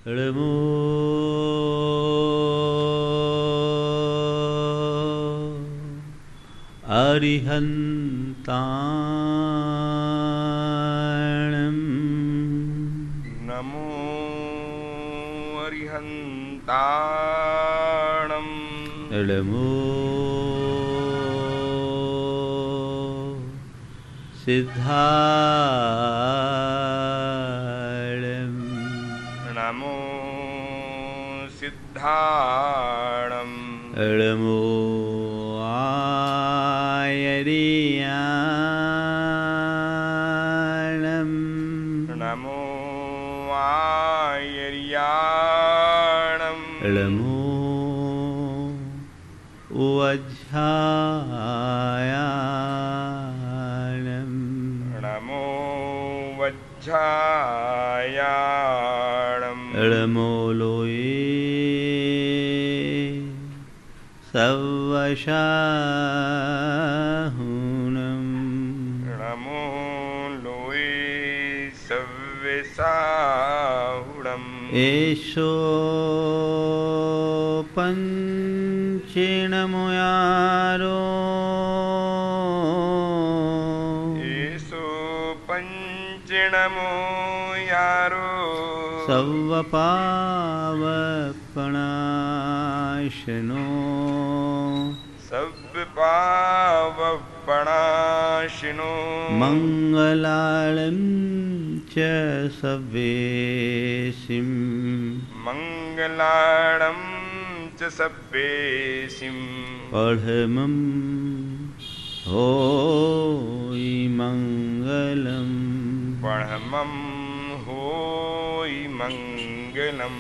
नमो अरिहन्ताणं नमो अरिहन्ताणं नमो सिद्धाणं नमो सिद्धाणं नमो आयर्याणं नमो आयर्याणं नमो वज्झायाणं नमो वज्झायाणं नमो लोये सवशाहुनं नमो लोये सव्यसाहुणम् एषो पञ्चेणमुयारो येषु पञ्चणमो यारो सवपावपणाशनो सव्यपावपणाशिनो मङ्गलाळं च सव्येसिं मङ्गलाणं च सव्येसिं पढमं होयि मङ्गलम् परमं होयि मङ्गलम्।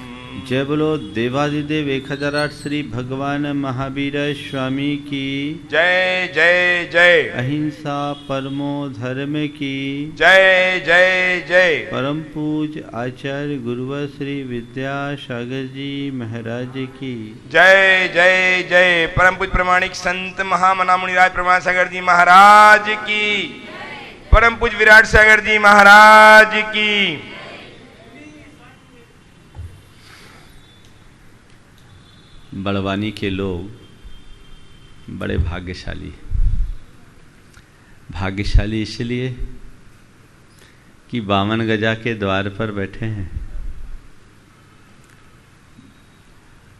जय बोलो देवादिदेव 1008 श्री भगवान महावीर स्वामी की जय जय जय। अहिंसा परमो धर्म की जय जय जय। परम पूज आचार्य गुरुवर श्री विद्यासागर जी महाराज की जय जय जय। परम पूज प्रमाणिक संत महामना मुनिराज प्रमाण सागर जी महाराज की। परम पूज विराट सागर जी महाराज की। बड़वानी के लोग बड़े भाग्यशाली इसलिए कि 52 गजा के द्वार पर बैठे हैं।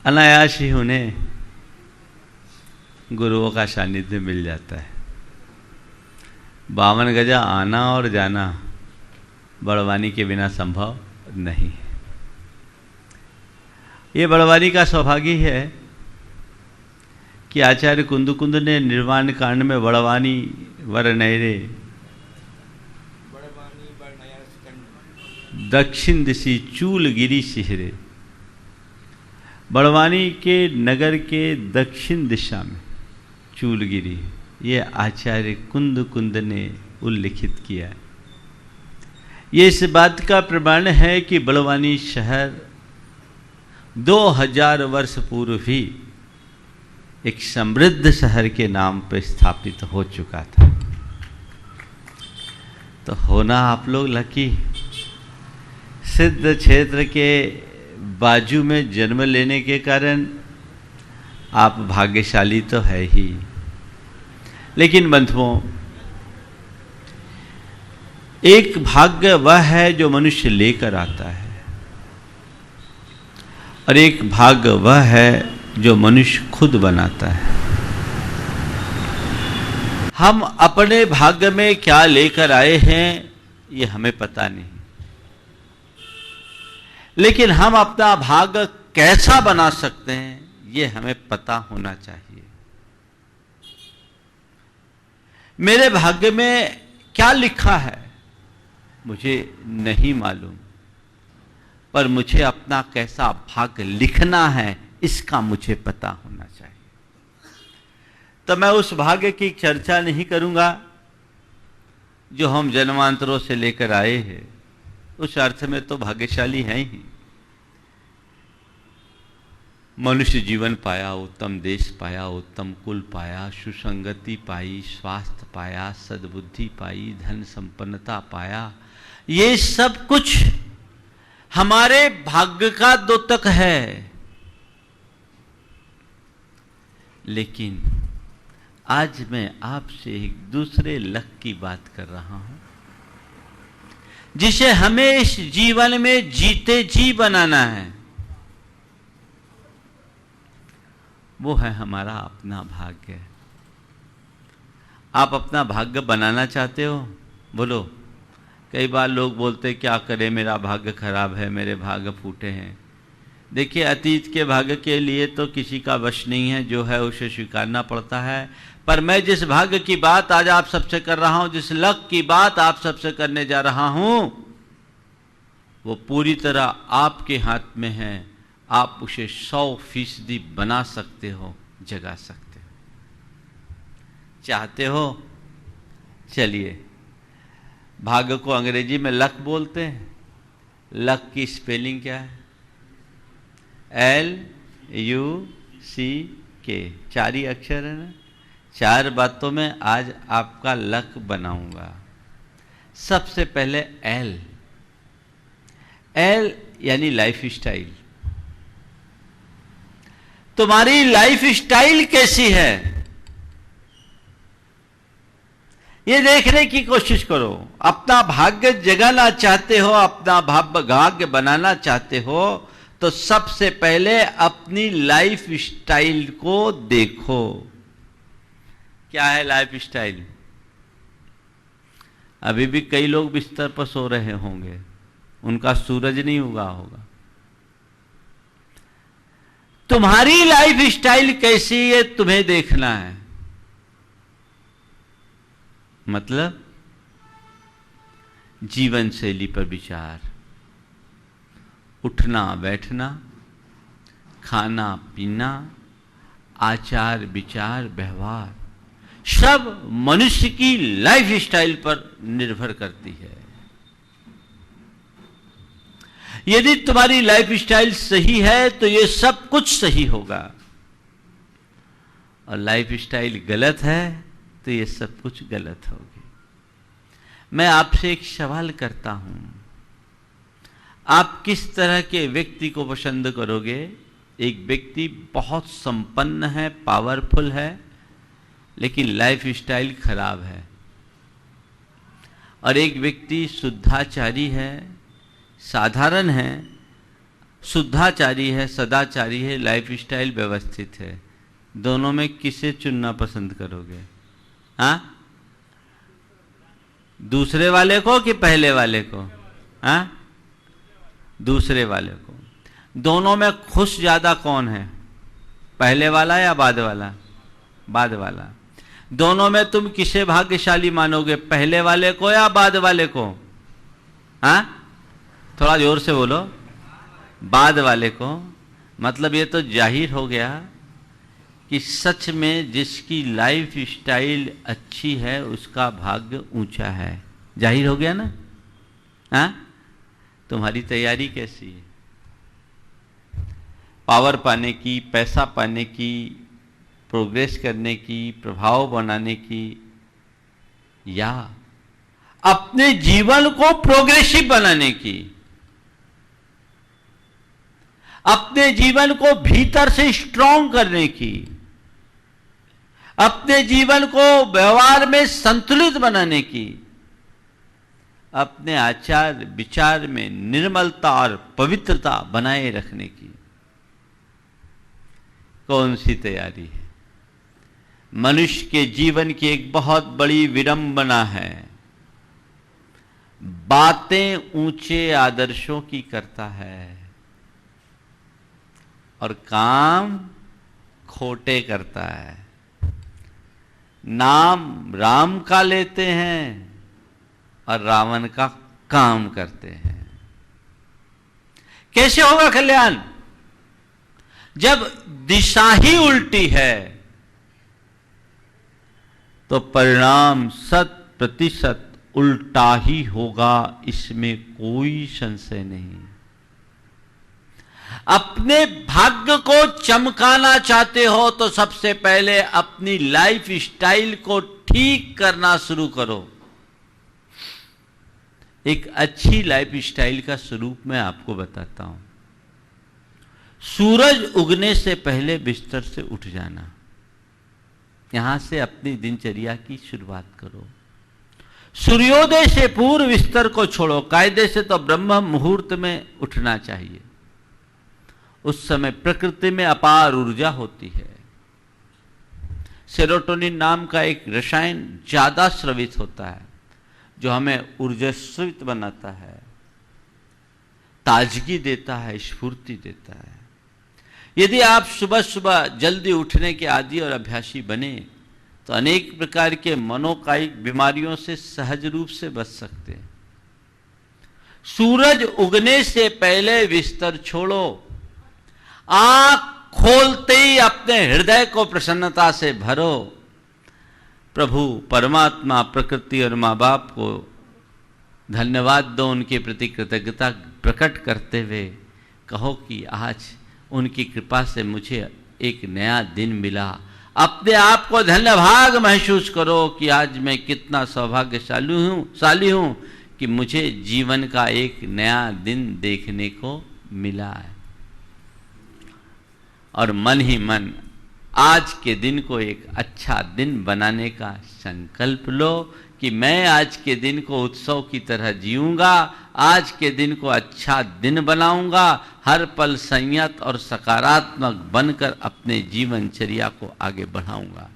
अनायास ही उन्हें गुरुओं का सानिध्य मिल जाता है। 52 गजा आना और जाना बड़वानी के बिना संभव नहीं है। ये बड़वानी का सौभाग्य है कि आचार्य कुंद ने निर्वाण कांड में बड़वानी वर नयरे दक्षिण दिशि चूलगिरी शिहरे, बड़वानी के नगर के दक्षिण दिशा में चूलगिरी, ये आचार्य कुंद ने उल्लिखित किया है। ये इस बात का प्रमाण है कि बड़वानी शहर 2000 वर्ष पूर्व ही एक समृद्ध शहर के नाम पर स्थापित हो चुका था। तो होना आप लोग लकी, सिद्ध क्षेत्र के बाजू में जन्म लेने के कारण आप भाग्यशाली तो है ही। लेकिन बंधुओं, एक भाग्य वह है जो मनुष्य लेकर आता है और एक भाग्य वह है जो मनुष्य खुद बनाता है। हम अपने भाग्य में क्या लेकर आए हैं ये हमें पता नहीं, लेकिन हम अपना भाग्य कैसा बना सकते हैं ये हमें पता होना चाहिए। मेरे भाग्य में क्या लिखा है मुझे नहीं मालूम, पर मुझे अपना कैसा भाग्य लिखना है इसका मुझे पता होना चाहिए। तो मैं उस भाग्य की चर्चा नहीं करूंगा जो हम जन्मांतरों से लेकर आए हैं। उस अर्थ में तो भाग्यशाली हैं ही। मनुष्य जीवन पाया, उत्तम देश पाया, उत्तम कुल पाया, सुसंगति पाई, स्वास्थ्य पाया, सद्बुद्धि पाई, धन संपन्नता पाया। ये सब कुछ हमारे भाग्य का द्योतक है। लेकिन आज मैं आपसे एक दूसरे लक की बात कर रहा हूं, जिसे हमें इस जीवन में जीते जी बनाना है। वो है हमारा अपना भाग्य। आप अपना भाग्य बनाना चाहते हो? बोलो। कई बार लोग बोलते क्या करें, मेरा भाग्य खराब है, मेरे भाग्य फूटे हैं। देखिए, अतीत के भाग्य के लिए तो किसी का वश नहीं है, जो है उसे स्वीकारना पड़ता है। पर मैं जिस भाग्य की बात आज आप सबसे कर रहा हूं, जिस लक की बात आप सबसे करने जा रहा हूं, वो पूरी तरह आपके हाथ में है। आप उसे 100% बना सकते हो, जगा सकते हो। चाहते हो? चलिए, भाग्य को अंग्रेजी में लक बोलते हैं। लक की स्पेलिंग क्या है? LUCK। 4 ही अक्षर है ना। 4 बातों में आज आपका लक बनाऊंगा। सबसे पहले L यानी लाइफ स्टाइल। तुम्हारी लाइफ स्टाइल कैसी है, ये देखने की कोशिश करो। अपना भाग्य जगाना चाहते हो, अपना भाग्य बनाना चाहते हो, तो सबसे पहले अपनी लाइफ स्टाइल को देखो। क्या है लाइफ स्टाइल? अभी भी कई लोग बिस्तर पर सो रहे होंगे, उनका सूरज नहीं उगा होगा। तुम्हारी लाइफ स्टाइल कैसी है तुम्हें देखना है। मतलब जीवन शैली पर विचार, उठना बैठना, खाना पीना, आचार विचार व्यवहार, सब मनुष्य की लाइफ स्टाइल पर निर्भर करती है। यदि तुम्हारी लाइफ स्टाइल सही है तो ये सब कुछ सही होगा, और लाइफ स्टाइल गलत है तो ये सब कुछ गलत होगी। मैं आपसे एक सवाल करता हूं, आप किस तरह के व्यक्ति को पसंद करोगे? एक व्यक्ति बहुत संपन्न है, पावरफुल है, लेकिन लाइफ स्टाइल खराब है, और एक व्यक्ति शुद्धाचारी है, साधारण है, शुद्धाचारी है, सदाचारी है, लाइफ स्टाइल व्यवस्थित है। दोनों में किसे चुनना पसंद करोगे? हाँ, दूसरे वाले को कि पहले वाले को? हाँ, दूसरे वाले को। दोनों में खुश ज्यादा कौन है, पहले वाला या बाद वाला? बाद वाला। दोनों में तुम किसे भाग्यशाली मानोगे, पहले वाले को या बाद वाले को? हाँ, थोड़ा जोर से बोलो। बाद वाले को। मतलब ये तो जाहिर हो गया कि सच में जिसकी लाइफ स्टाइल अच्छी है उसका भाग्य ऊंचा है। जाहिर हो गया ना? हाँ, तुम्हारी तैयारी कैसी है? पावर पाने की, पैसा पाने की, प्रोग्रेस करने की, प्रभाव बनाने की, या अपने जीवन को प्रोग्रेसिव बनाने की, अपने जीवन को भीतर से स्ट्रांग करने की, अपने जीवन को व्यवहार में संतुलित बनाने की, अपने आचार विचार में निर्मलता और पवित्रता बनाए रखने की? कौन सी तैयारी है? मनुष्य के जीवन की एक बहुत बड़ी विडंबना है, बातें ऊंचे आदर्शों की करता है और काम खोटे करता है। नाम राम का लेते हैं और रावण का काम करते हैं। कैसे होगा कल्याण? जब दिशा ही उल्टी है तो परिणाम 100% उल्टा ही होगा, इसमें कोई संशय नहीं। अपने भाग्य को चमकाना चाहते हो तो सबसे पहले अपनी लाइफ स्टाइल को ठीक करना शुरू करो। एक अच्छी लाइफ स्टाइल का स्वरूप मैं आपको बताता हूं। सूरज उगने से पहले बिस्तर से उठ जाना, यहां से अपनी दिनचर्या की शुरुआत करो। सूर्योदय से पूर्व बिस्तर को छोड़ो। कायदे से तो ब्रह्म मुहूर्त में उठना चाहिए। उस समय प्रकृति में अपार ऊर्जा होती है। सेरोटोनिन नाम का एक रसायन ज्यादा स्रवित होता है जो हमें ऊर्जास्वित बनाता है, ताजगी देता है, स्फूर्ति देता है। यदि आप सुबह सुबह जल्दी उठने के आदी और अभ्यासी बने तो अनेक प्रकार के मनोकायिक बीमारियों से सहज रूप से बच सकते हैं। सूरज उगने से पहले बिस्तर छोड़ो। आंख खोलते ही अपने हृदय को प्रसन्नता से भरो। प्रभु परमात्मा, प्रकृति और माँ बाप को धन्यवाद दो, उनके प्रति कृतज्ञता प्रकट करते हुए कहो कि आज उनकी कृपा से मुझे एक नया दिन मिला। अपने आप को धन्यभाग महसूस करो कि आज मैं कितना सौभाग्यशाली हूं कि मुझे जीवन का एक नया दिन देखने को मिला है। और मन ही मन आज के दिन को एक अच्छा दिन बनाने का संकल्प लो कि मैं आज के दिन को उत्सव की तरह जीऊंगा, आज के दिन को अच्छा दिन बनाऊंगा, हर पल संयत और सकारात्मक बनकर अपने जीवनचर्या को आगे बढ़ाऊंगा।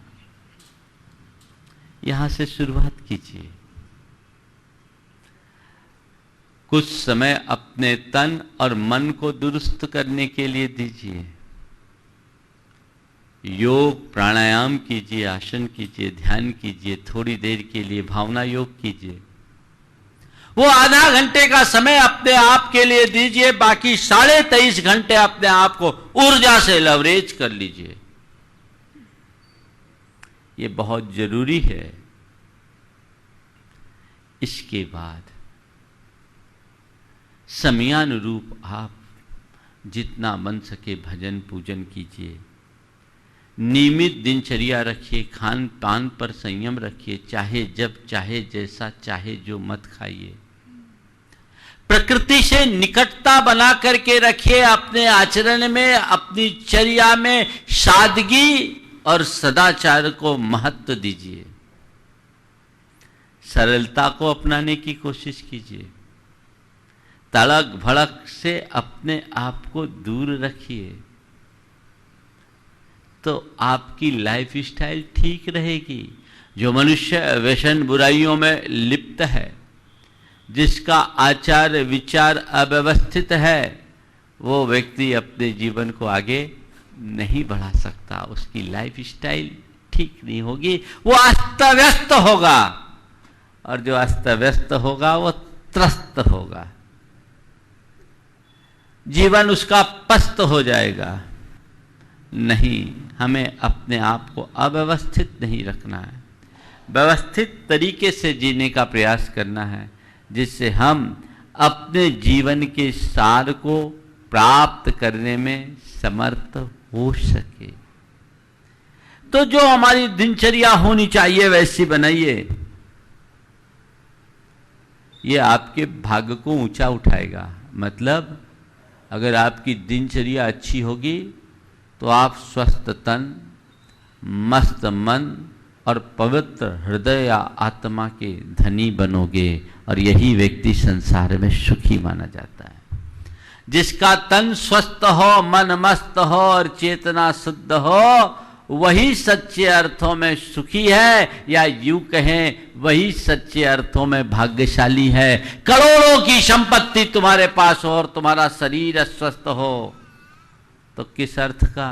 यहां से शुरुआत कीजिए। कुछ समय अपने तन और मन को दुरुस्त करने के लिए दीजिए। योग प्राणायाम कीजिए, आसन कीजिए, ध्यान कीजिए, थोड़ी देर के लिए भावना योग कीजिए। वो आधा घंटे का समय अपने आप के लिए दीजिए, बाकी 23.5 घंटे अपने आप को ऊर्जा से लवरेज कर लीजिए। ये बहुत जरूरी है। इसके बाद समयानुरूप आप जितना बन सके भजन पूजन कीजिए। नियमित दिनचर्या रखिए। खान पान पर संयम रखिए। चाहे जब चाहे जैसा चाहे जो मत खाइए। प्रकृति से निकटता बना करके रखिए। अपने आचरण में, अपनी चर्या में सादगी और सदाचार को महत्व दीजिए। सरलता को अपनाने की कोशिश कीजिए। तड़क भड़क से अपने आप को दूर रखिए तो आपकी लाइफ स्टाइल ठीक रहेगी। जो मनुष्य व्यसन बुराइयों में लिप्त है, जिसका आचार विचार अव्यवस्थित है, वो व्यक्ति अपने जीवन को आगे नहीं बढ़ा सकता। उसकी लाइफ स्टाइल ठीक नहीं होगी, वो अस्त व्यस्त होगा, और जो अस्त व्यस्त होगा वो त्रस्त होगा। जीवन उसका पस्त हो जाएगा। नहीं, हमें अपने आप को अव्यवस्थित नहीं रखना है, व्यवस्थित तरीके से जीने का प्रयास करना है, जिससे हम अपने जीवन के सार को प्राप्त करने में समर्थ हो सके। तो जो हमारी दिनचर्या होनी चाहिए वैसी बनाइए। ये आपके भाग्य को ऊंचा उठाएगा। मतलब अगर आपकी दिनचर्या अच्छी होगी तो आप स्वस्थ तन, मस्त मन और पवित्र हृदय या आत्मा के धनी बनोगे, और यही व्यक्ति संसार में सुखी माना जाता है। जिसका तन स्वस्थ हो, मन मस्त हो और चेतना शुद्ध हो, वही सच्चे अर्थों में सुखी है, या यूं कहें वही सच्चे अर्थों में भाग्यशाली है। करोड़ों की संपत्ति तुम्हारे पास हो और तुम्हारा शरीर अस्वस्थ हो तो किस अर्थ का?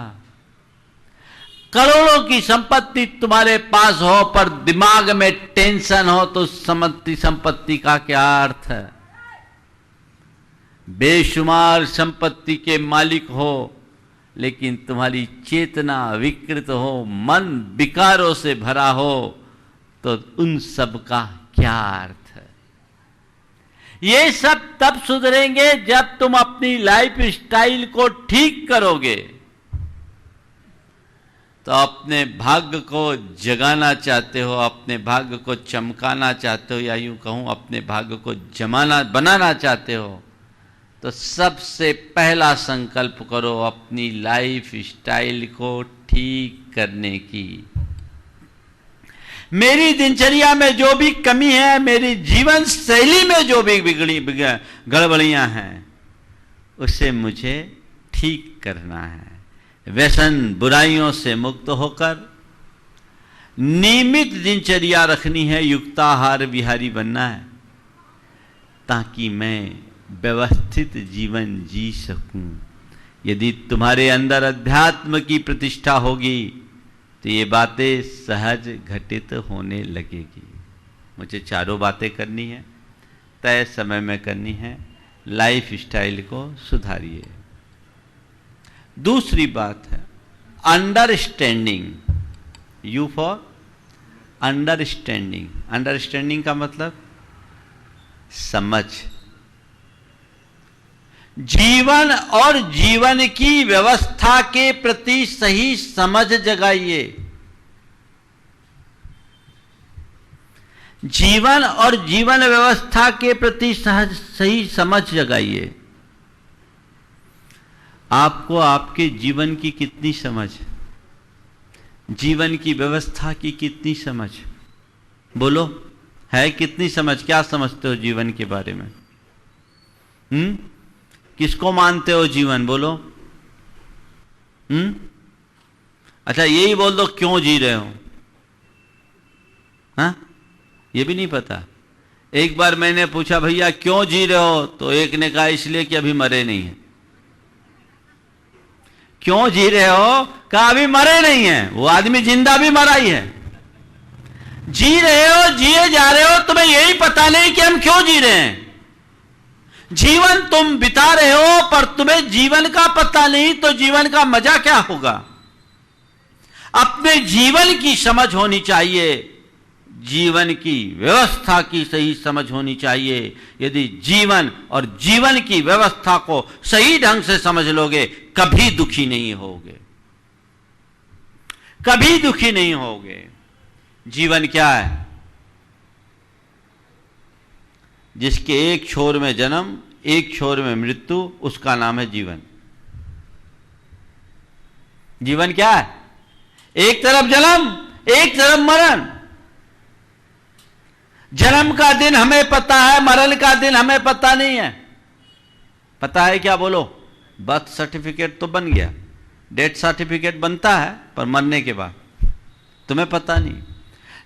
करोड़ों की संपत्ति तुम्हारे पास हो पर दिमाग में टेंशन हो तो संपत्ति का क्या अर्थ है? बेशुमार संपत्ति के मालिक हो लेकिन तुम्हारी चेतना विकृत हो, मन विकारों से भरा हो, तो उन सब का क्या अर्थ है? ये सब तब सुधरेंगे जब तुम अपनी लाइफ स्टाइल को ठीक करोगे। तो अपने भाग्य को जगाना चाहते हो, अपने भाग्य को चमकाना चाहते हो, या यूं कहूं अपने भाग्य को बनाना चाहते हो, तो सबसे पहला संकल्प करो अपनी लाइफ स्टाइल को ठीक करने की। मेरी दिनचर्या में जो भी कमी है, मेरी जीवन शैली में जो भी गड़बड़ियां हैं, उसे मुझे ठीक करना है। व्यसन बुराइयों से मुक्त होकर नियमित दिनचर्या रखनी है, युक्ताहार विहारी बनना है, ताकि मैं व्यवस्थित जीवन जी सकूं। यदि तुम्हारे अंदर अध्यात्म की प्रतिष्ठा होगी तो ये बातें सहज घटित होने लगेगी। मुझे चारों बातें करनी है, तय समय में करनी है। लाइफ स्टाइल को सुधारिए। दूसरी बात है understanding. You for understanding. Understanding का मतलब समझ। जीवन और जीवन की व्यवस्था के प्रति सही समझ जगाइए। जीवन और जीवन व्यवस्था के प्रति सही समझ जगाइए। आपको आपके जीवन की कितनी समझ, जीवन की व्यवस्था की कितनी समझ, बोलो है कितनी समझ? क्या समझते हो जीवन के बारे में? किसको मानते हो जीवन? बोलो। अच्छा यही बोल दो क्यों जी रहे हो? हाँ, ये भी नहीं पता। एक बार मैंने पूछा भैया क्यों जी रहे हो, तो एक ने कहा इसलिए कि अभी मरे नहीं है। क्यों जी रहे हो? कहा अभी मरे नहीं है। वो आदमी जिंदा भी मरा ही है। जी रहे हो, जिए जा रहे हो, तुम्हें यही पता नहीं कि हम क्यों जी रहे हैं। जीवन तुम बिता रहे हो पर तुम्हें जीवन का पता नहीं, तो जीवन का मजा क्या होगा? अपने जीवन की समझ होनी चाहिए, जीवन की व्यवस्था की सही समझ होनी चाहिए। यदि जीवन और जीवन की व्यवस्था को सही ढंग से समझ लोगे, कभी दुखी नहीं होगे, कभी दुखी नहीं होगे। जीवन क्या है? जिसके एक छोर में जन्म, एक छोर में मृत्यु, उसका नाम है जीवन। जीवन क्या है? एक तरफ जन्म, एक तरफ मरण। जन्म का दिन हमें पता है, मरण का दिन हमें पता नहीं है। पता है क्या? बोलो। बर्थ सर्टिफिकेट तो बन गया, डेथ सर्टिफिकेट बनता है, पर मरने के बाद तुम्हें पता नहीं।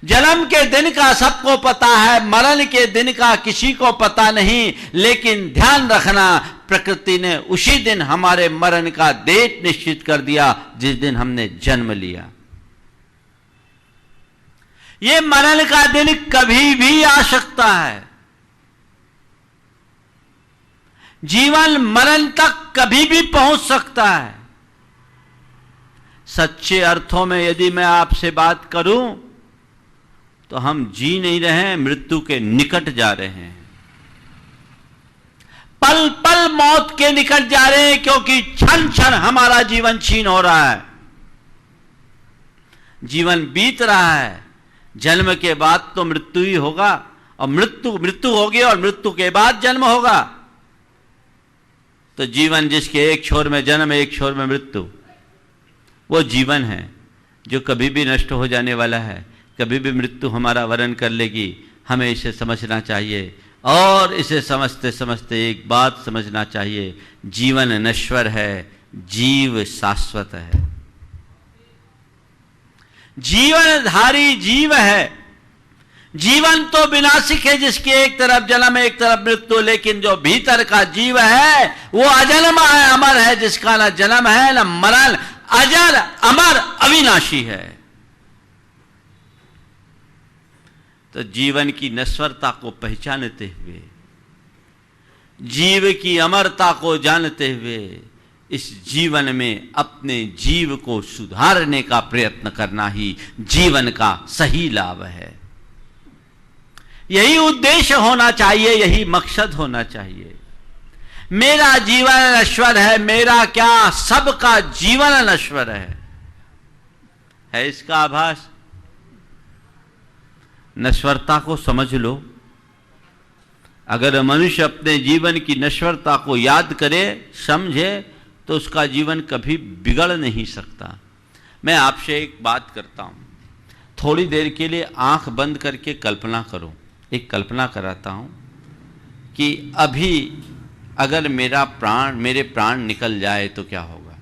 जन्म के दिन का सबको पता है, मरण के दिन का किसी को पता नहीं। लेकिन ध्यान रखना, प्रकृति ने उसी दिन हमारे मरण का डेट निश्चित कर दिया जिस दिन हमने जन्म लिया। ये मरण का दिन कभी भी आ सकता है। जीवन मरण तक कभी भी पहुंच सकता है। सच्चे अर्थों में यदि मैं आपसे बात करूं तो हम जी नहीं रहे हैं, मृत्यु के निकट जा रहे हैं। पल पल मौत के निकट जा रहे हैं, क्योंकि क्षण क्षण हमारा जीवन छीन हो रहा है। जीवन बीत रहा है। जन्म के बाद तो मृत्यु ही होगा, और मृत्यु होगी, और मृत्यु के बाद जन्म होगा। तो जीवन जिसके एक छोर में जन्म, एक छोर में मृत्यु, वो जीवन है जो कभी भी नष्ट हो जाने वाला है। कभी भी मृत्यु हमारा वरण कर लेगी। हमें इसे समझना चाहिए, और इसे समझते समझते एक बात समझना चाहिए, जीवन नश्वर है, जीव शाश्वत है। जीवनधारी जीव है। जीवन तो विनाशिक है, जिसके एक तरफ जन्म, एक तरफ मृत्यु, लेकिन जो भीतर का जीव है वो अजन्मा है, अमर है, जिसका न जन्म है न मरण, अजर अमर अविनाशी है। तो जीवन की नश्वरता को पहचानते हुए, जीव की अमरता को जानते हुए, इस जीवन में अपने जीव को सुधारने का प्रयत्न करना ही जीवन का सही लाभ है। यही उद्देश्य होना चाहिए, यही मकसद होना चाहिए। मेरा जीवन नश्वर है, मेरा क्या, सबका जीवन नश्वर है। है इसका आभास? नश्वरता को समझ लो। अगर मनुष्य अपने जीवन की नश्वरता को याद करे, समझे, तो उसका जीवन कभी बिगड़ नहीं सकता। मैं आपसे एक बात करता हूं, थोड़ी देर के लिए आंख बंद करके कल्पना करो। एक कल्पना कराता हूं कि अभी अगर मेरे प्राण निकल जाए तो क्या होगा।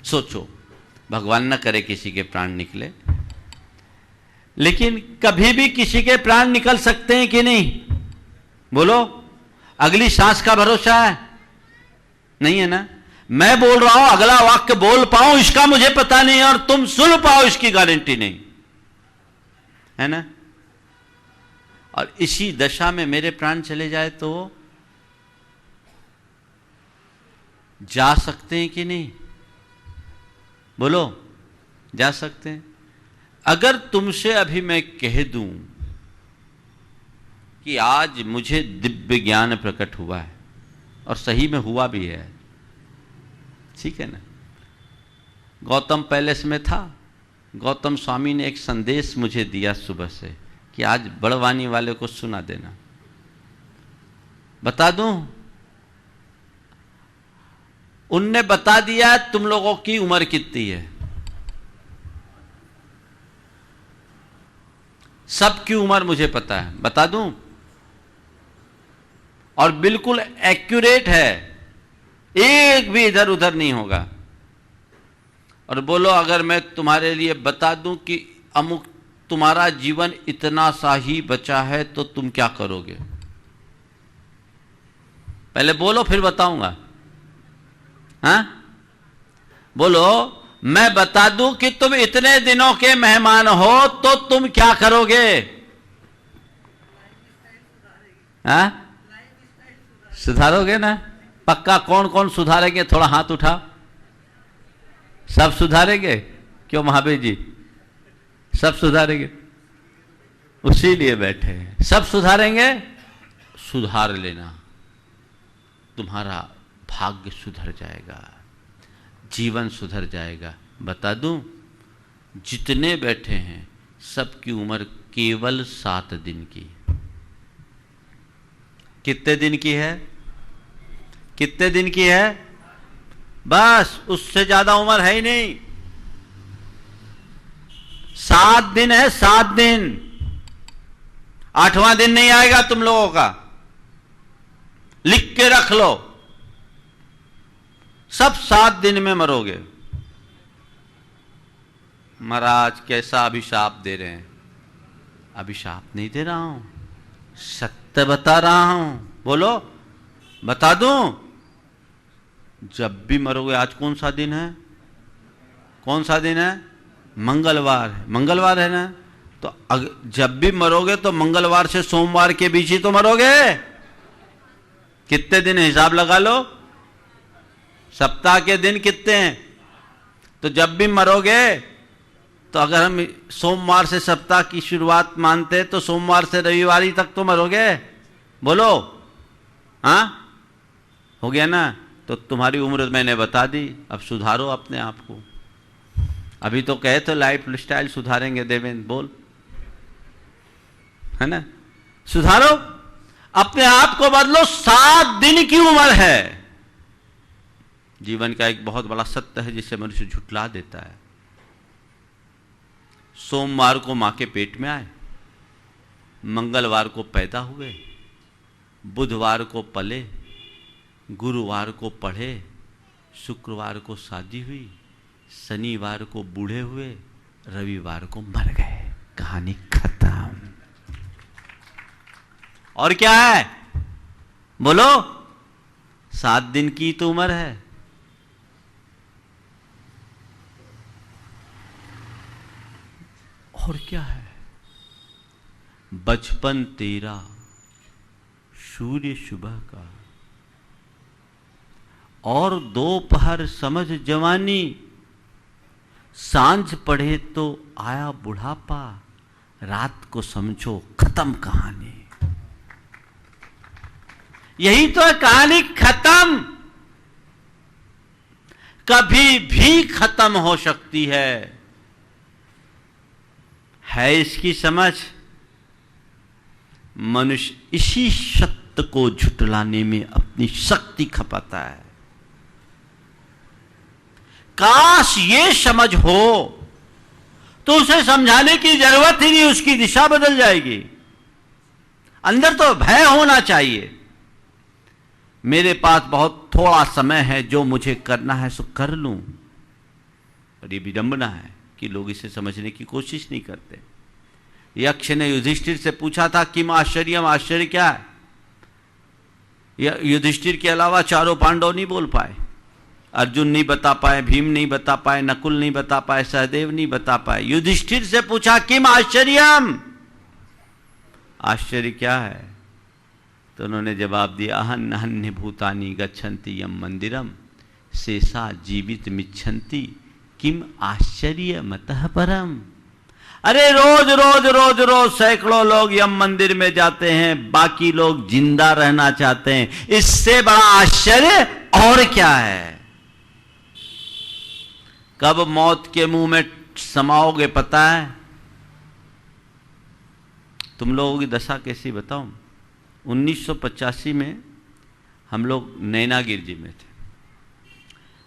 सोचो, भगवान न करे किसी के प्राण निकले, लेकिन कभी भी किसी के प्राण निकल सकते हैं कि नहीं? बोलो, अगली सांस का भरोसा है? नहीं है ना। मैं बोल रहा हूं, अगला वाक्य बोल पाऊं इसका मुझे पता नहीं, और तुम सुन पाओ इसकी गारंटी नहीं है ना। और इसी दशा में मेरे प्राण चले जाए तो जा सकते हैं कि नहीं? बोलो, जा सकते हैं? अगर तुमसे अभी मैं कह दूं कि आज मुझे दिव्य ज्ञान प्रकट हुआ है, और सही में हुआ भी है, ठीक है ना। गौतम पैलेस में था, गौतम स्वामी ने एक संदेश मुझे दिया सुबह से कि आज बड़वानी वाले को सुना देना। बता दूं, उनने बता दिया तुम लोगों की उम्र कितनी है। सबकी उम्र मुझे पता है, बता दूं, और बिल्कुल एक्यूरेट है, एक भी इधर उधर नहीं होगा। और बोलो, अगर मैं तुम्हारे लिए बता दूं कि अमुक तुम्हारा जीवन इतना सा ही बचा है तो तुम क्या करोगे? पहले बोलो, फिर बताऊंगा। हाँ, बोलो, मैं बता दूं कि तुम इतने दिनों के मेहमान हो तो तुम क्या करोगे? हाँ, सुधारोगे ना? पक्का? कौन कौन सुधारेंगे? थोड़ा हाथ उठाओ। सब सुधारेंगे? क्यों महावीर जी, सब सुधारेंगे? उसी लिए बैठे हैं। सब सुधारेंगे? सुधार लेना, तुम्हारा भाग्य सुधर जाएगा, जीवन सुधर जाएगा। बता दूं, जितने बैठे हैं सबकी उम्र केवल 7 दिन की। कितने दिन की है? कितने दिन की है? बस, उससे ज्यादा उम्र है ही नहीं। 7 दिन है, 7 दिन। 8वां दिन नहीं आएगा तुम लोगों का। लिख के रख लो, सब 7 दिन में मरोगे। महाराज कैसा अभिशाप दे रहे हैं? अभिशाप नहीं दे रहा हूं, सत्य बता रहा हूं। बोलो, बता दूं, जब भी मरोगे। आज कौन सा दिन है? कौन सा दिन है? मंगलवार है। मंगलवार है ना, तो जब भी मरोगे तो मंगलवार से सोमवार के बीच ही तो मरोगे। कितने दिन है? हिसाब लगा लो। सप्ताह के दिन कितने हैं? तो जब भी मरोगे, तो अगर हम सोमवार से सप्ताह की शुरुआत मानते तो सोमवार से रविवार तक तो मरोगे। बोलो, हाँ, हो गया ना। तो तुम्हारी उम्र मैंने बता दी, अब सुधारो अपने आप को। अभी तो कहे तो लाइफ स्टाइल सुधारेंगे देवेंद्र, बोल, है ना। सुधारो, अपने आप को बदलो। 7 दिन की उम्र है। जीवन का एक बहुत बड़ा सत्य है जिसे मनुष्य झुठला देता है। सोमवार को मां के पेट में आए, मंगलवार को पैदा हुए, बुधवार को पले, गुरुवार को पढ़े, शुक्रवार को शादी हुई, शनिवार को बूढ़े हुए, रविवार को मर गए। कहानी खत्म। और क्या है? बोलो, 7 दिन की तो उम्र है। और क्या है? बचपन तेरा, सूर्य सुबह का, और दोपहर समझ जवानी, सांझ पढ़े तो आया बुढ़ापा, रात को समझो खत्म कहानी। यही तो है, कहानी खत्म। कभी भी खत्म हो सकती है इसकी समझ? मनुष्य इसी सत्य को झुटलाने में अपनी शक्ति खपाता है। काश ये समझ हो तो उसे समझाने की जरूरत ही नहीं, उसकी दिशा बदल जाएगी। अंदर तो भय होना चाहिए, मेरे पास बहुत थोड़ा समय है, जो मुझे करना है सो कर लूं। और ये विडंबना है कि लोग इसे समझने की कोशिश नहीं करते। यक्ष ने युधिष्ठिर से पूछा था किम आश्चर्यम, आश्चर्य क्या है? युधिष्ठिर के अलावा चारों पांडव नहीं बोल पाए। अर्जुन नहीं बता पाए, भीम नहीं बता पाए, नकुल नहीं बता पाए, सहदेव नहीं बता पाए। युधिष्ठिर से पूछा किम आश्चर्यम, आश्चर्य क्या है? तो उन्होंने जवाब दिया अहन्य भूतानि गच्छन्ति यम मंदिरम शेषा जीवित मिच्छन्ति किम आश्चर्य मतः परम। अरे रोज रोज रोज रोज सैकड़ों लोग यम मंदिर में जाते हैं, बाकी लोग जिंदा रहना चाहते हैं, इससे बड़ा आश्चर्य और क्या है? कब मौत के मुंह में समाओगे पता है? तुम लोगों की दशा कैसी बताऊं? 1985 में हम लोग नैनागिरी में थे।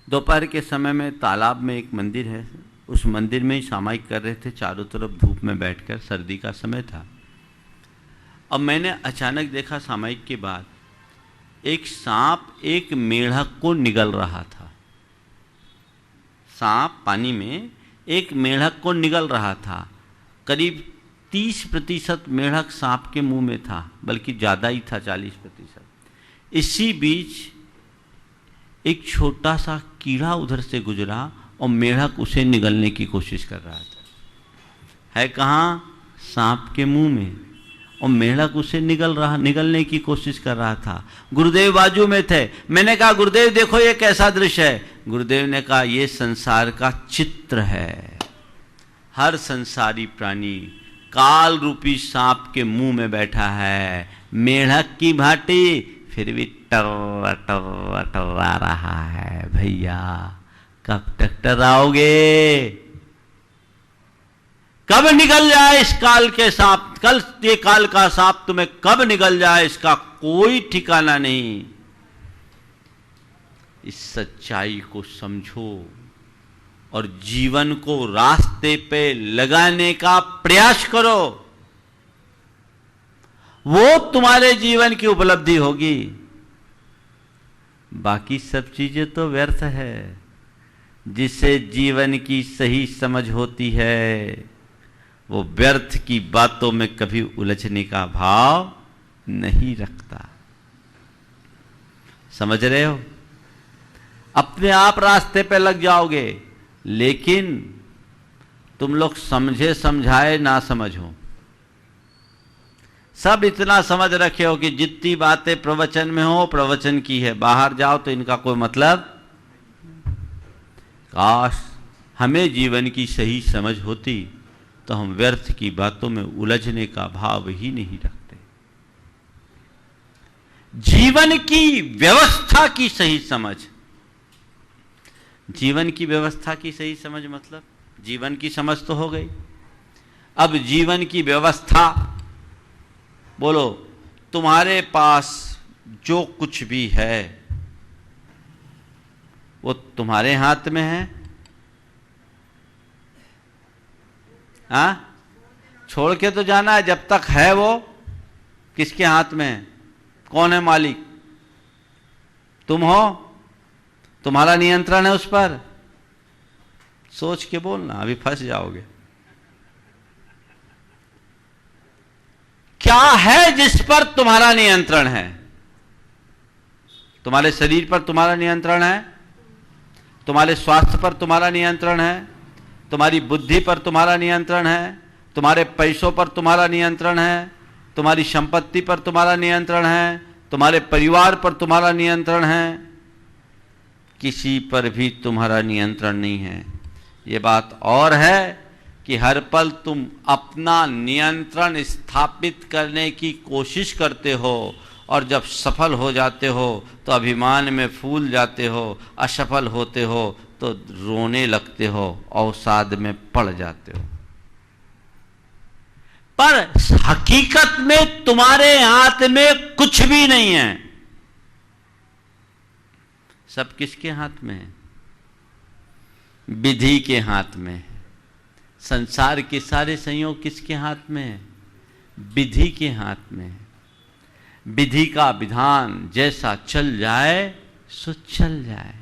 दोपहर के समय में तालाब में एक मंदिर है, उस मंदिर में ही सामायिक कर रहे थे, चारों तरफ धूप में बैठकर, सर्दी का समय था। अब मैंने अचानक देखा सामायिक के बाद एक सांप एक मेढक को निगल रहा था। सांप पानी में एक मेढक को निगल रहा था। करीब 30% मेढक सांप के मुंह में था, बल्कि ज़्यादा ही था, 40%। इसी बीच एक छोटा सा कीड़ा उधर से गुजरा और मेढक उसे निगलने की कोशिश कर रहा था। है कहाँ? सांप के मुंह में, और मेढक उसे निगलने की कोशिश कर रहा था। गुरुदेव बाजू में थे। मैंने कहा गुरुदेव देखो ये कैसा दृश्य है? गुरुदेव ने कहा ये संसार का चित्र है। हर संसारी प्राणी काल रूपी सांप के मुंह में बैठा है, मेढक की भांति, फिर भी टर्र टर्र टर्रा रहा है। भैया कब तक टर्राओगे? कब निकल जाए इस काल के सांप? कल ये काल का सांप तुम्हें कब निकल जाए, इसका कोई ठिकाना नहीं। इस सच्चाई को समझो और जीवन को रास्ते पे लगाने का प्रयास करो, वो तुम्हारे जीवन की उपलब्धि होगी। बाकी सब चीजें तो व्यर्थ है। जिसे जीवन की सही समझ होती है वो व्यर्थ की बातों में कभी उलझने का भाव नहीं रखता। समझ रहे हो? अपने आप रास्ते पे लग जाओगे, लेकिन तुम लोग समझे समझाए ना समझो, सब इतना समझ रखे हो कि जितनी बातें प्रवचन में हो प्रवचन की है, बाहर जाओ तो इनका कोई मतलब। काश हमें जीवन की सही समझ होती तो हम व्यर्थ की बातों में उलझने का भाव ही नहीं रखते। जीवन की व्यवस्था की सही समझ, जीवन की व्यवस्था की सही समझ मतलब जीवन की समझ तो हो गई। अब जीवन की व्यवस्था, बोलो तुम्हारे पास जो कुछ भी है वो तुम्हारे हाथ में है? हाँ, छोड़ के तो जाना है। जब तक है वो किसके हाथ में है? कौन है मालिक? तुम हो? तुम्हारा नियंत्रण है उस पर? सोच के बोलना, अभी फंस जाओगे। क्या है जिस पर तुम्हारा नियंत्रण है? तुम्हारे शरीर पर तुम्हारा नियंत्रण है, तुम्हारे स्वास्थ्य पर तुम्हारा नियंत्रण है, तुम्हारी बुद्धि पर तुम्हारा नियंत्रण है, तुम्हारे पैसों पर तुम्हारा नियंत्रण है, तुम्हारी संपत्ति पर तुम्हारा नियंत्रण है, तुम्हारे परिवार पर तुम्हारा नियंत्रण है। किसी पर भी तुम्हारा नियंत्रण नहीं है। ये बात और है कि हर पल तुम अपना नियंत्रण स्थापित करने की कोशिश करते हो, और जब सफल हो जाते हो तो अभिमान में फूल जाते हो, असफल होते हो तो रोने लगते हो, अवसाद में पड़ जाते हो। पर हकीकत में तुम्हारे हाथ में कुछ भी नहीं है। सब किसके हाथ में है? विधि के हाथ में है। संसार के सारे संयोग किसके हाथ में है? विधि के हाथ में है। विधि का विधान जैसा चल जाए सो चल जाए।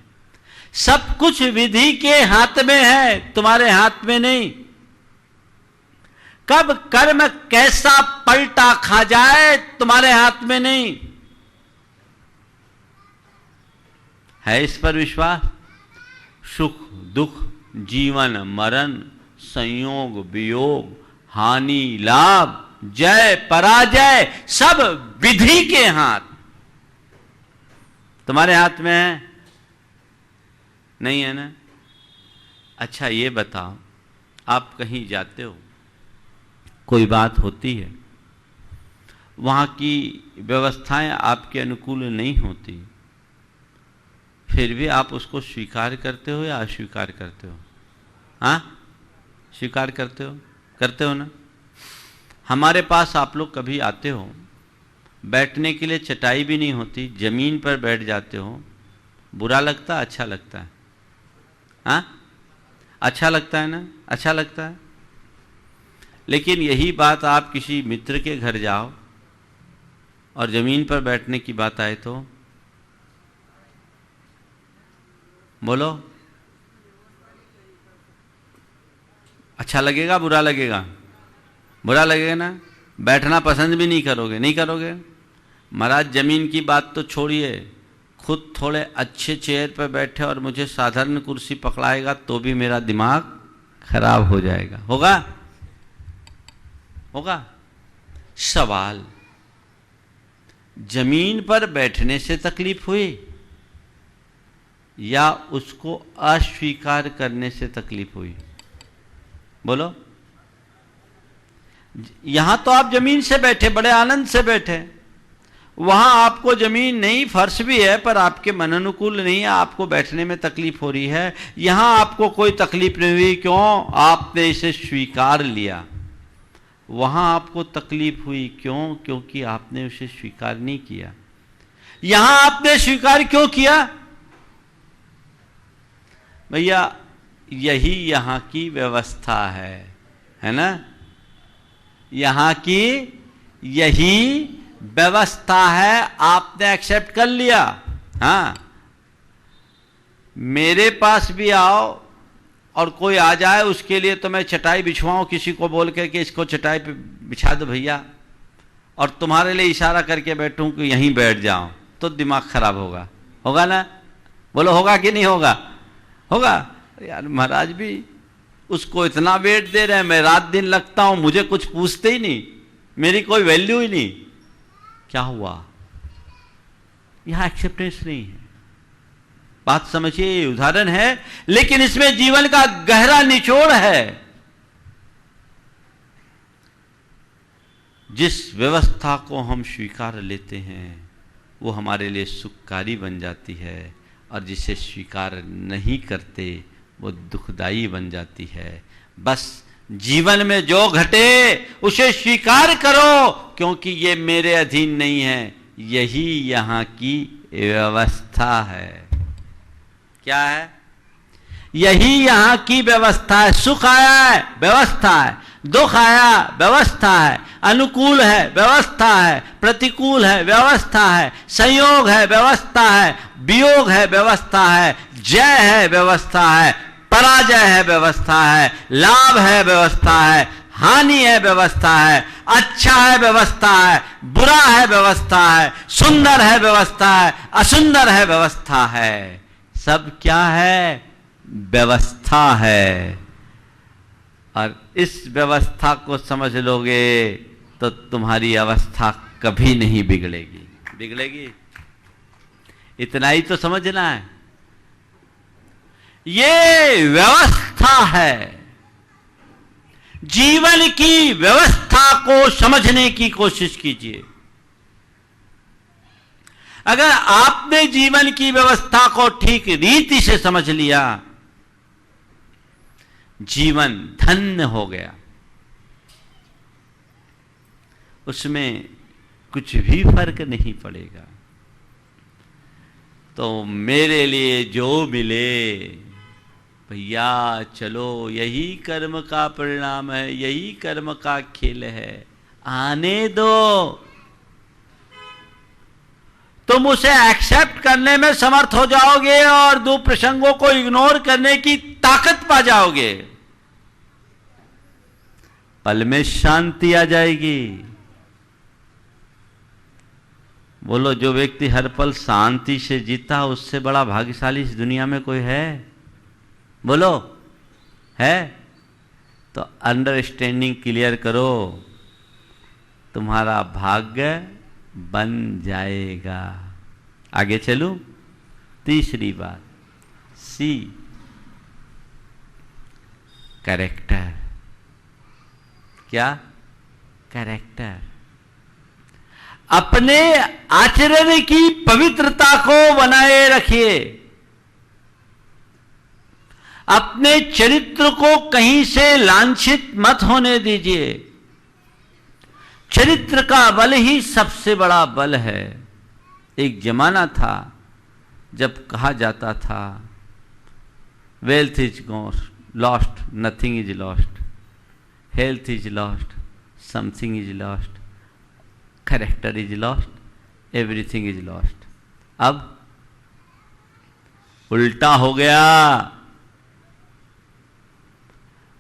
सब कुछ विधि के हाथ में है, तुम्हारे हाथ में नहीं। कब कर्म कैसा पलटा खा जाए तुम्हारे हाथ में नहीं है। इस पर विश्वास? सुख दुख, जीवन मरण, संयोग वियोग, हानि लाभ, जय पराजय, सब विधि के हाथ। तुम्हारे हाथ में है? नहीं है ना। अच्छा ये बताओ, आप कहीं जाते हो, कोई बात होती है, वहां की व्यवस्थाएं आपके अनुकूल नहीं होती, फिर भी आप उसको स्वीकार करते हो या अस्वीकार करते हो? हाँ, स्वीकार करते हो ना। हमारे पास आप लोग कभी आते हो, बैठने के लिए चटाई भी नहीं होती, जमीन पर बैठ जाते हो, बुरा लगता, अच्छा लगता है? हाँ, अच्छा लगता है ना, अच्छा लगता है। लेकिन यही बात आप किसी मित्र के घर जाओ और जमीन पर बैठने की बात आए तो बोलो, अच्छा लगेगा, बुरा लगेगा? बुरा लगेगा ना। बैठना पसंद भी नहीं करोगे, नहीं करोगे। महाराज जमीन की बात तो छोड़िए, खुद थोड़े अच्छे चेयर पर बैठे और मुझे साधारण कुर्सी पकड़ाएगा तो भी मेरा दिमाग खराब हो जाएगा। होगा? होगा। सवाल, जमीन पर बैठने से तकलीफ हुई या उसको अस्वीकार करने से तकलीफ हुई? बोलो। यहां तो आप जमीन से बैठे, बड़े आनंद से बैठे, वहां आपको जमीन नहीं, फर्श भी है, पर आपके मन अनुकूल नहीं है, आपको बैठने में तकलीफ हो रही है। यहां आपको कोई तकलीफ नहीं हुई, क्यों? आपने इसे स्वीकार लिया। वहां आपको तकलीफ हुई, क्यों? क्योंकि आपने उसे स्वीकार नहीं किया। यहां आपने स्वीकार क्यों किया? भैया यही यहां की व्यवस्था है ना। यहां की यही व्यवस्था है, आपने एक्सेप्ट कर लिया। हाँ, मेरे पास भी आओ और कोई आ जाए, उसके लिए तो मैं चटाई बिछवाऊं, किसी को बोल के कि इसको चटाई पे बिछा दो भैया, और तुम्हारे लिए इशारा करके बैठूं कि यहीं बैठ जाओ, तो दिमाग खराब होगा। होगा ना? बोलो, होगा कि नहीं होगा? होगा। यार महाराज भी उसको इतना वेट दे रहे हैं, मैं रात दिन लगता हूं, मुझे कुछ पूछते ही नहीं, मेरी कोई वैल्यू ही नहीं। क्या हुआ? यहां एक्सेप्टेंस नहीं है। बात समझिए, ये उदाहरण है, लेकिन इसमें जीवन का गहरा निचोड़ है। जिस व्यवस्था को हम स्वीकार लेते हैं वो हमारे लिए सुखकारी बन जाती है, और जिसे स्वीकार नहीं करते वो दुखदाई बन जाती है। बस जीवन में जो घटे उसे स्वीकार करो, क्योंकि ये मेरे अधीन नहीं है, यही यहां की व्यवस्था है। क्या है? यही यहां की व्यवस्था है। सुख आया है, व्यवस्था है। दुख आया, व्यवस्था है। अनुकूल है, व्यवस्था है। प्रतिकूल है, व्यवस्था है। संयोग है, व्यवस्था है। वियोग है, व्यवस्था है। जय है, व्यवस्था है। पराजय है, व्यवस्था है। लाभ है, व्यवस्था है। हानि है, व्यवस्था है। अच्छा है, व्यवस्था है। बुरा है, व्यवस्था है। सुंदर है, व्यवस्था है। असुंदर है, व्यवस्था है। सब क्या है? व्यवस्था है। और इस व्यवस्था को समझ लोगे तो तुम्हारी अवस्था कभी नहीं बिगड़ेगी। बिगड़ेगी? इतना ही तो समझना है। ये व्यवस्था है। जीवन की व्यवस्था को समझने की कोशिश कीजिए। अगर आपने जीवन की व्यवस्था को ठीक रीति से समझ लिया जीवन धन्य हो गया, उसमें कुछ भी फर्क नहीं पड़ेगा। तो मेरे लिए जो मिले भैया चलो, यही कर्म का परिणाम है, यही कर्म का खेल है, आने दो। तुम उसे एक्सेप्ट करने में समर्थ हो जाओगे और दो प्रसंगों को इग्नोर करने की ताकत पा जाओगे, पल में शांति आ जाएगी। बोलो, जो व्यक्ति हर पल शांति से जीता उससे बड़ा भाग्यशाली इस दुनिया में कोई है? बोलो, है? तो अंडरस्टैंडिंग क्लियर करो, तुम्हारा भाग्य बन जाएगा। आगे चलूं? तीसरी बात, सी, कैरेक्टर। क्या? कैरेक्टर। अपने आचरण की पवित्रता को बनाए रखिए, अपने चरित्र को कहीं से लांछित मत होने दीजिए। चरित्र का बल ही सबसे बड़ा बल है। एक जमाना था जब कहा जाता था wealth is lost, nothing is lost, health is lost, something is lost, character is lost, everything is lost. अब उल्टा हो गया,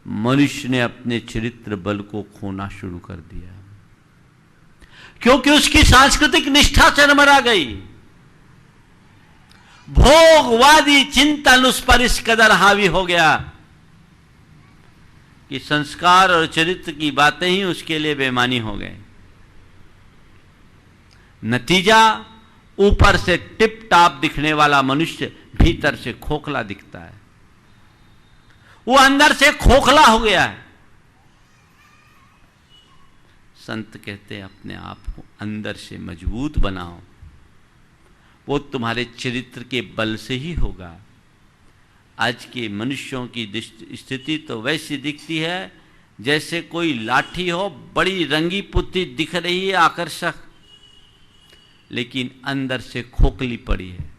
मनुष्य ने अपने चरित्र बल को खोना शुरू कर दिया, क्योंकि उसकी सांस्कृतिक निष्ठा चरमरा गई। भोगवादी चिंतन उस पर इस कदर हावी हो गया कि संस्कार और चरित्र की बातें ही उसके लिए बेमानी हो गए। नतीजा, ऊपर से टिप टाप दिखने वाला मनुष्य भीतर से खोखला दिखता है, वो अंदर से खोखला हो गया है। संत कहते हैं अपने आप को अंदर से मजबूत बनाओ, वो तुम्हारे चरित्र के बल से ही होगा। आज के मनुष्यों की स्थिति तो वैसी दिखती है जैसे कोई लाठी हो, बड़ी रंगी पुती दिख रही है, आकर्षक, लेकिन अंदर से खोखली पड़ी है।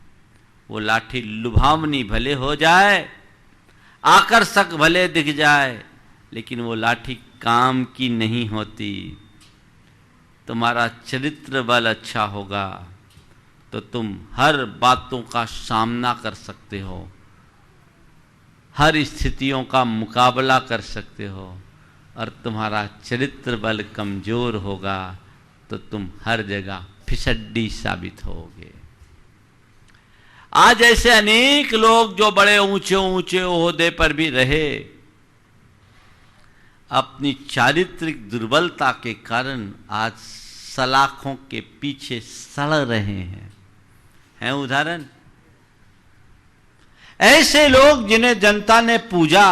वो लाठी लुभावनी भले हो जाए, आकर्षक भले दिख जाए, लेकिन वो लाठी काम की नहीं होती। तुम्हारा चरित्र बल अच्छा होगा तो तुम हर बातों का सामना कर सकते हो, हर स्थितियों का मुकाबला कर सकते हो। और तुम्हारा चरित्र बल कमजोर होगा तो तुम हर जगह फिसड्डी साबित होगे। आज ऐसे अनेक लोग जो बड़े ऊंचे ऊंचे ओहदे पर भी रहे, अपनी चारित्रिक दुर्बलता के कारण आज सलाखों के पीछे सड़ रहे हैं उदाहरण। ऐसे लोग जिन्हें जनता ने पूजा,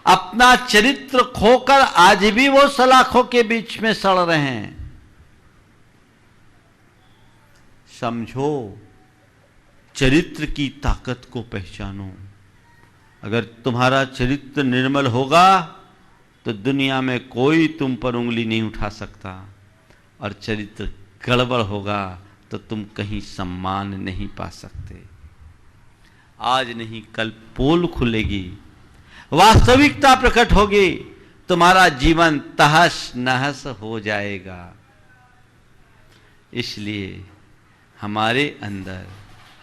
अपना चरित्र खोकर आज भी वो सलाखों के बीच में सड़ रहे हैं। समझो, चरित्र की ताकत को पहचानो। अगर तुम्हारा चरित्र निर्मल होगा तो दुनिया में कोई तुम पर उंगली नहीं उठा सकता, और चरित्र गड़बड़ होगा तो तुम कहीं सम्मान नहीं पा सकते। आज नहीं कल पोल खुलेगी, वास्तविकता प्रकट होगी, तुम्हारा जीवन तहस नहस हो जाएगा। इसलिए हमारे अंदर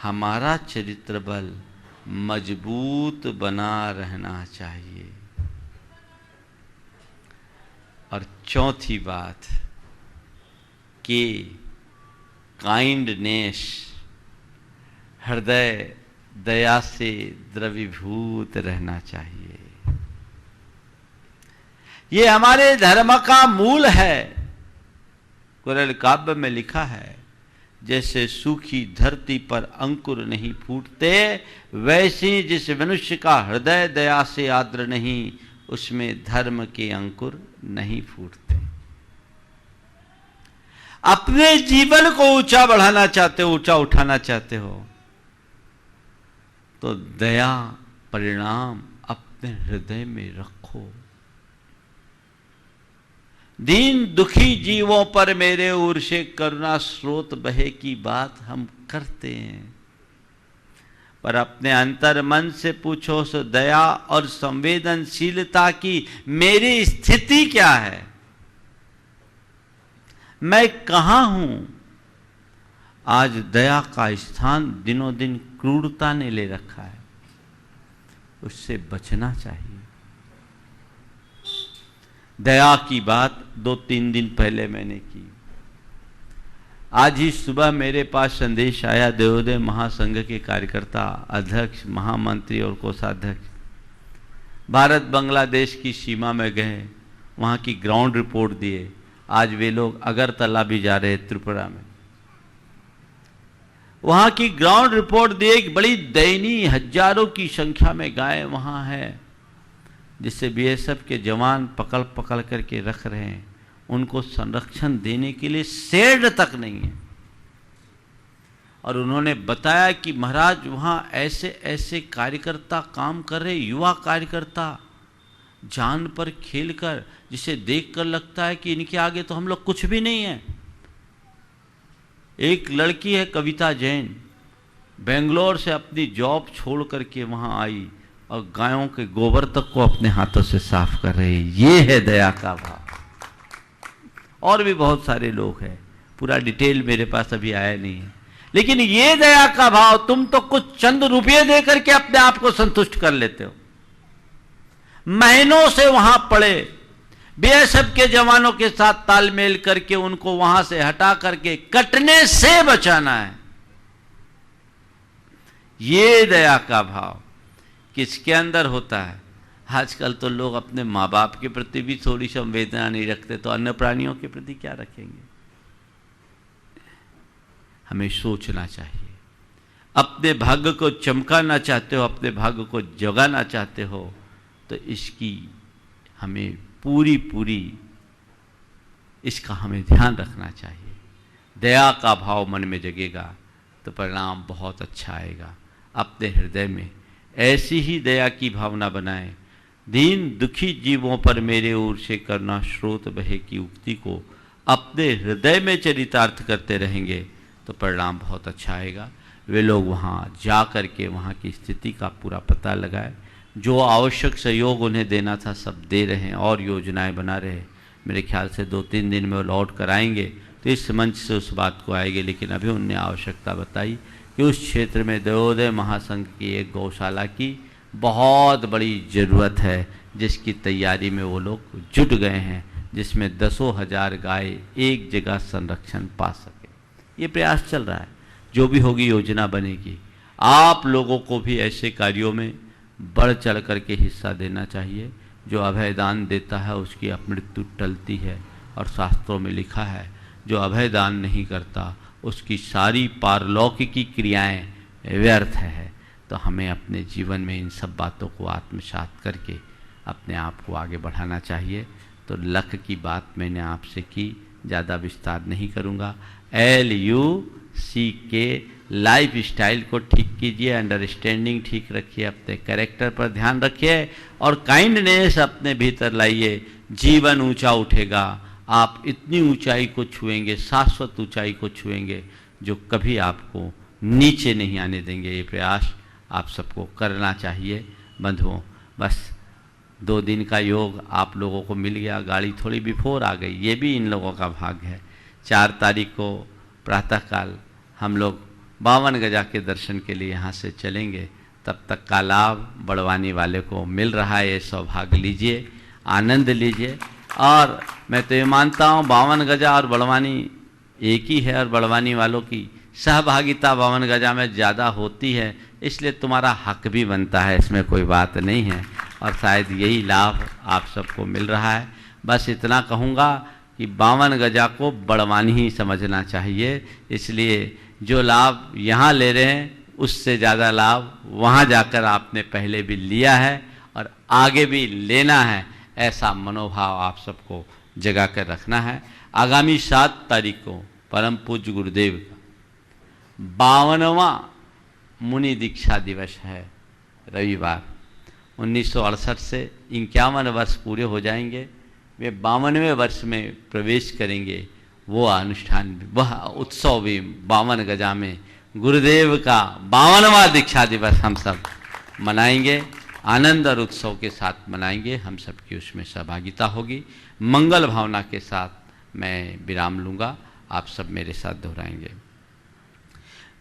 हमारा चरित्र बल मजबूत बना रहना चाहिए। और चौथी बात कि काइंडनेस, हृदय दया से द्रवीभूत रहना चाहिए। ये हमारे धर्म का मूल है। कुरल काव्य में लिखा है, जैसे सूखी धरती पर अंकुर नहीं फूटते, वैसे जिस मनुष्य का हृदय दया से आर्द्र नहीं, उसमें धर्म के अंकुर नहीं फूटते। अपने जीवन को ऊंचा बढ़ाना चाहते हो, ऊंचा उठाना चाहते हो, तो दया परिणाम अपने हृदय में रखो। दीन दुखी जीवों पर मेरे ओर से करुणा स्रोत बहे की बात हम करते हैं, पर अपने अंतर मन से पूछो सो दया और संवेदनशीलता की मेरी स्थिति क्या है, मैं कहां हूं। आज दया का स्थान दिनों दिन क्रूरता ने ले रखा है, उससे बचना चाहिए। दया की बात 2-3 दिन पहले मैंने की। आज ही सुबह मेरे पास संदेश आया, देवोदय महासंघ के कार्यकर्ता, अध्यक्ष, महामंत्री और कोषाध्यक्ष भारत बांग्लादेश की सीमा में गए, वहाँ की ग्राउंड रिपोर्ट दिए। आज वे लोग अगरतला भी जा रहे, त्रिपुरा में। वहाँ की ग्राउंड रिपोर्ट दिए, एक बड़ी दयनीय, हजारों की संख्या में गाय वहाँ है, जिससे बीएसएफ के जवान पकड़ पकड़ करके रख रहे हैं। उनको संरक्षण देने के लिए शेड तक नहीं है। और उन्होंने बताया कि महाराज वहाँ ऐसे ऐसे कार्यकर्ता काम कर रहे, युवा कार्यकर्ता, जान पर खेलकर, जिसे देखकर लगता है कि इनके आगे तो हम लोग कुछ भी नहीं है। एक लड़की है कविता जैन, बेंगलोर से अपनी जॉब छोड़ करके वहाँ आई और गायों के गोबर तक को अपने हाथों से साफ कर रहे हैं। ये है दया का भाव। और भी बहुत सारे लोग हैं, पूरा डिटेल मेरे पास अभी आया नहीं है, लेकिन ये दया का भाव, तुम तो कुछ चंद रुपये दे करके अपने आप को संतुष्ट कर लेते हो। महीनों से वहां पड़े बीएसएफ के जवानों के साथ तालमेल करके उनको वहां से हटा करके कटने से बचाना है। ये दया का भाव किसके अंदर होता है? आजकल तो लोग अपने माँ बाप के प्रति भी थोड़ी संवेदना नहीं रखते, तो अन्य प्राणियों के प्रति क्या रखेंगे? हमें सोचना चाहिए। अपने भाग्य को चमकाना चाहते हो, अपने भाग्य को जगाना चाहते हो, तो इसकी हमें पूरी इसका हमें ध्यान रखना चाहिए। दया का भाव मन में जगेगा तो परिणाम बहुत अच्छा आएगा। अपने हृदय में ऐसी ही दया की भावना बनाएं। दीन दुखी जीवों पर मेरे ओर से करुणा स्रोत बहे की उक्ति को अपने हृदय में चरितार्थ करते रहेंगे तो परिणाम बहुत अच्छा आएगा। वे लोग वहाँ जा कर के वहाँ की स्थिति का पूरा पता लगाए, जो आवश्यक सहयोग उन्हें देना था सब दे रहे हैं और योजनाएं बना रहे हैं। मेरे ख्याल से 2-3 दिन में वो लौट कर आएंगे तो इस मंच से उस बात को आएंगे। लेकिन अभी उनने आवश्यकता बताई कि उस क्षेत्र में देवोदय महासंघ की एक गौशाला की बहुत बड़ी ज़रूरत है, जिसकी तैयारी में वो लोग जुट गए हैं, जिसमें 10,000 गाय एक जगह संरक्षण पा सके। ये प्रयास चल रहा है, जो भी होगी योजना बनेगी। आप लोगों को भी ऐसे कार्यों में बढ़ चढ़ करके हिस्सा देना चाहिए। जो अभयदान देता है उसकी मृत्यु टलती है, और शास्त्रों में लिखा है जो अभयदान नहीं करता उसकी सारी पारलौकिकी क्रियाएं व्यर्थ है। तो हमें अपने जीवन में इन सब बातों को आत्मसात करके अपने आप को आगे बढ़ाना चाहिए। तो लक की बात मैंने आपसे की, ज़्यादा विस्तार नहीं करूँगा। LUCK लाइफ स्टाइल को ठीक कीजिए, अंडरस्टैंडिंग ठीक रखिए, अपने कैरेक्टर पर ध्यान रखिए और काइंडनेस अपने भीतर लाइए। जीवन ऊंचा उठेगा, आप इतनी ऊंचाई को छुएंगे, शाश्वत ऊंचाई को छुएंगे जो कभी आपको नीचे नहीं आने देंगे। ये प्रयास आप सबको करना चाहिए बंधुओं। बस 2 दिन का योग आप लोगों को मिल गया, गाड़ी थोड़ी बिफोर आ गई, ये भी इन लोगों का भाग्य है। 4 तारीख को प्रातःकाल हम लोग 52 गजा के दर्शन के लिए यहाँ से चलेंगे। तब तक का लाभ बड़वानी वाले को मिल रहा है, ये सौभाग्य लीजिए, आनंद लीजिए। और मैं तो ये मानता हूँ 52 गजा और बड़वानी एक ही है, और बड़वानी वालों की सहभागिता 52 गजा में ज़्यादा होती है, इसलिए तुम्हारा हक भी बनता है, इसमें कोई बात नहीं है। और शायद यही लाभ आप सबको मिल रहा है। बस इतना कहूँगा कि 52 गजा को बड़वानी ही समझना चाहिए, इसलिए जो लाभ यहाँ ले रहे हैं उससे ज़्यादा लाभ वहाँ जाकर आपने पहले भी लिया है और आगे भी लेना है। ऐसा मनोभाव आप सबको जगा कर रखना है। आगामी 7 तारीख को परम पूज्य गुरुदेव का 52वां मुनि दीक्षा दिवस है, रविवार। 1968 से 51 वर्ष पूरे हो जाएंगे, वे 52वें वर्ष में प्रवेश करेंगे। वो अनुष्ठान भी, वह उत्सव भी 52 गजा में गुरुदेव का 52वां दीक्षा दिवस हम सब मनाएंगे। आनंद और उत्सव के साथ मनाएंगे, हम सबकी उसमें सहभागिता होगी। मंगल भावना के साथ मैं विराम लूँगा, आप सब मेरे साथ दोहराएंगे।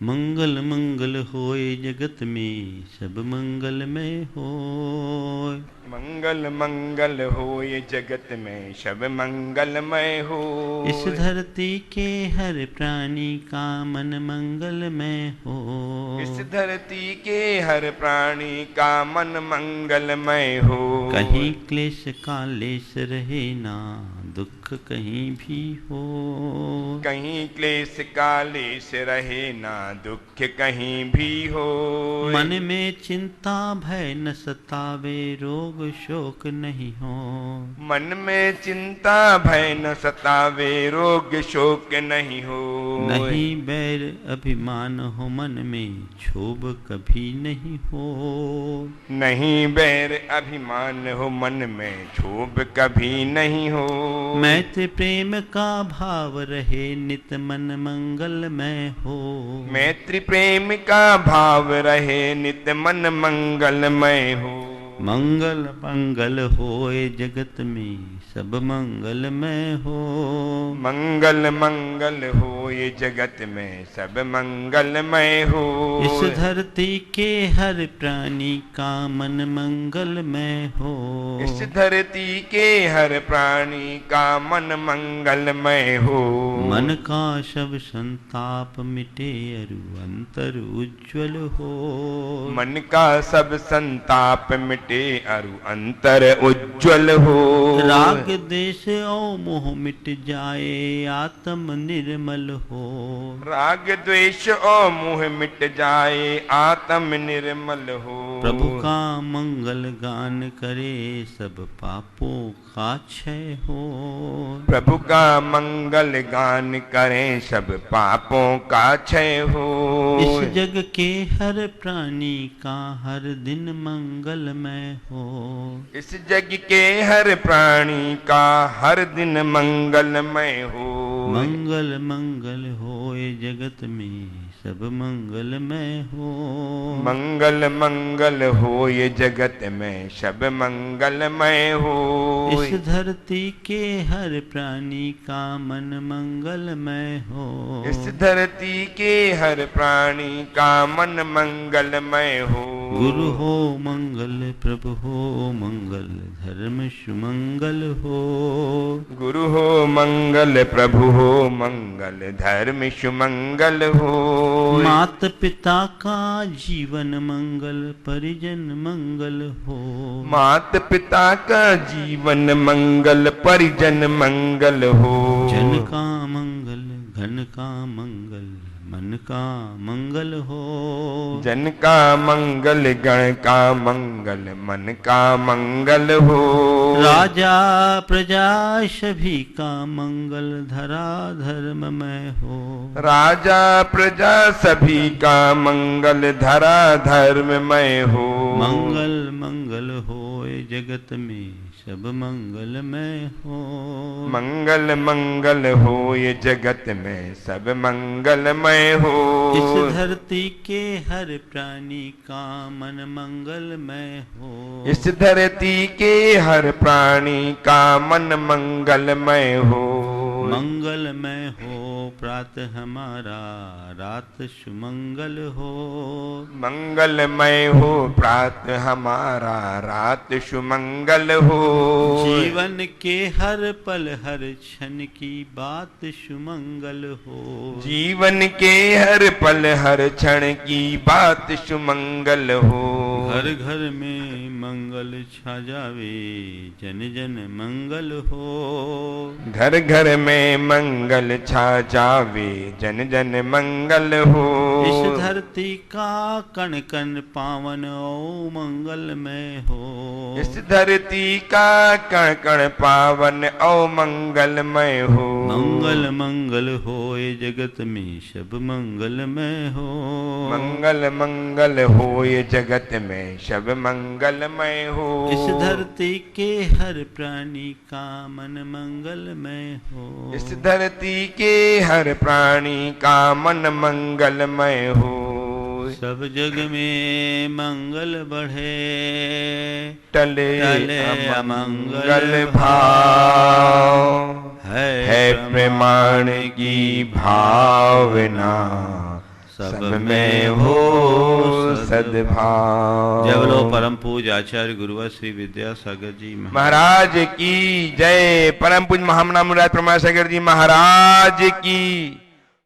मंगल मंगल होए जगत में सब मंगलमय होए। मंगल मंगल होए जगत में सब मंगलमय हो। इस धरती के हर प्राणी का मन मंगलमय हो। इस धरती के हर प्राणी का मन मंगलमय हो। कहीं क्लेश कालेश रहे ना दुख कहीं भी हो। कहीं क्लेश कालेश रहे ना दुख कहीं भी हो। मन में चिंता भय न सतावे रोग शोक नहीं हो। मन में चिंता भय न सतावे रोग शोक नहीं हो। नहीं बैर अभिमान हो मन में क्षोभ कभी नहीं हो। नहीं बैर अभिमान हो मन में क्षोभ कभी नहीं हो। मैत्री प्रेम का भाव रहे नित मन मंगलमय हो। मैत्री प्रेम का भाव रहे नित मन मंगलमय हो। मंगल मंगल होए जगत में सब मंगलमय हो। मंगल मंगल हो ये जगत में सब मंगलमय हो। इस धरती के हर प्राणी का मन मंगलमय हो। इस धरती के हर प्राणी का मन मंगलमय हो। मन का सब संताप मिटे अरु अंतर उज्ज्वल हो। मन का सब संताप मिटे अरु अंतर उज्ज्वल हो। राग देश और मोह मिट जाए आत्म निर्मल हो। राग द्वेष और मोह मिट जाए आत्म निर्मल हो। प्रभु का मंगल गान करे सब पापों का क्षय हो। प्रभु का मंगल गान करें सब पापों का क्षय हो। इस जग के हर प्राणी का हर दिन मंगलमय हो। इस जग के हर प्राणी का हर दिन मंगलमय हो। मंगल मंगल होए जगत में सब मंगलमय हो। मंगल मंगल हो ये जगत में सब मंगलमय हो। इस धरती के हर प्राणी का मन मंगलमय हो। इस धरती के हर प्राणी का मन मंगलमय हो। गुरु हो मंगल प्रभु हो मंगल धर्म सुमंगल हो। गुरु हो मंगल प्रभु हो मंगल धर्म सुमंगल हो। मात पिता का जीवन मंगल परिजन मंगल हो। मात पिता का जीवन मंगल परिजन मंगल हो। जन का मंगल घन का मंगल मन का मंगल हो। जन का मंगल गण का मंगल मन का मंगल हो। राजा प्रजा सभी का मंगल धरा धर्ममय हो। राजा प्रजा सभी का मंगल धरा धर्ममय हो। मंगल मंगल होए जगत में सब मंगलमय हो। मंगल मंगल हो ये जगत में सब मंगलमय हो। इस धरती के हर प्राणी का मन मंगलमय हो। इस धरती के हर प्राणी का मन मंगलमय हो। मंगलमय हो प्रातः हमारा रात सुमंगल हो। मंगलमय हो प्रातः हमारा रात सुमंगल हो। जीवन के हर पल हर क्षण की बात सुमंगल हो। जीवन के हर पल हर क्षण की बात सुमंगल हो। घर घर में मंगल छा जावे जन जन मंगल हो। घर घर में मंगल छा जावे जन जन मंगल हो। इस धरती का कण कण पावन ओ मंगलमय हो। इस धरती का कण कण पावन ओ मंगलमय हो। मंगल मंगल होए जगत में सब मंगलमय हो। मंगल मंगल हो ये जगत में में सब मंगलमय हो। इस धरती के हर प्राणी का मन मंगलमय हो। इस धरती के हर प्राणी का मन मंगलमय हो। सब जग में मंगल बढ़े, टले अमंगल भाव। है प्रमाण की भावना सब में हो सद्भाव। जय बोलो परम पूज्य आचार्य गुरुवर श्री विद्यासागर जी महाराज की जय। परम पूज्य महामना मुराद प्रमाण सागर जी महाराज की